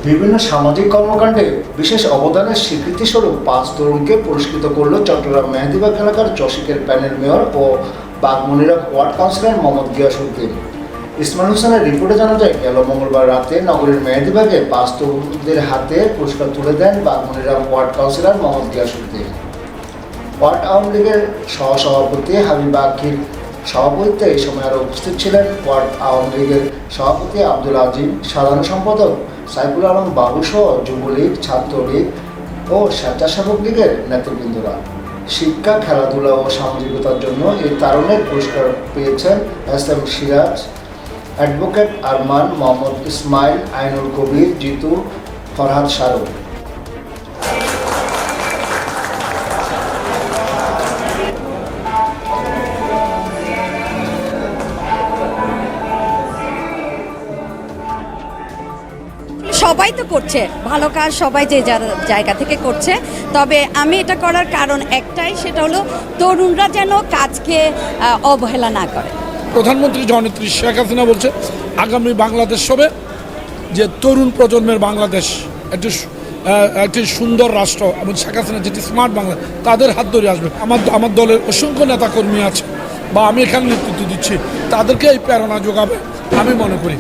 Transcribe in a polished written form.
বিভিন্ন সামাজিক কর্মকাণ্ডে বিশেষ অবদানের স্বীকৃতিস্বরূপ 5 তরুণকে পুরস্কৃত করল চট্টগ্রাম মেহেদীবাগ এলাকার চসিকের প্যানেল মেয়র ও বাগমুনিরা ওয়ার্ড কাউন্সিলর মোহাম্মদ গিয়াসউদ্দিন। ইসমাইল হোসেনের রিপোর্টে জানা যায়, গেল মঙ্গলবার রাতে নগরীর মেহেদীবাগে 5 তরুণদের হাতে পুরস্কার তুলে দেন বাগমুনিরা ward councillor Mohammad Giasuddin. Ward Awami লীগের সহসভাপতি হাবিব আখির সভাপতিত্বে এই সময় আরও উপস্থিত ছিলেন ওয়ার্ড আওয়ামী লীগের সভাপতি আব্দুল আজিম, সাধারণ সম্পাদক সাইফুল আলম বাবু সহ যুবলীগ, ছাত্রলীগ ও স্বেচ্ছাসেবক লীগের নেতৃবৃন্দরা। শিক্ষা, খেলাধুলা ও সামাজিকতার জন্য এই তারুণের পুরস্কার পেয়েছেন এস.এম. সিরাজ, অ্যাডভোকেট আরমান, মোহাম্মদ ইসমাইল, আইনুল কবির, জিতু, ফরহাদ শাহরুখ। সবাই তো করছে ভালো কাজ, সবাই যে যার জায়গা থেকে করছে। তবে আমি এটা করার কারণ একটাই, সেটা হলো তরুণরা যেন কাজকে অবহেলা না করে। প্রধানমন্ত্রী জননেত্রী শেখ হাসিনা বলছে আগামী বাংলাদেশ হবে যে তরুণ প্রজন্মের বাংলাদেশ, একটি সুন্দর রাষ্ট্র, এবং শেখ হাসিনা যেটি স্মার্ট বাংলা, তাদের হাত ধরে আসবে। আমার দলের অসংখ্য নেতাকর্মী আছে বা আমি এখানে নেতৃত্ব দিচ্ছি, তাদেরকে এই প্রেরণা যোগাবে আমি মনে করি।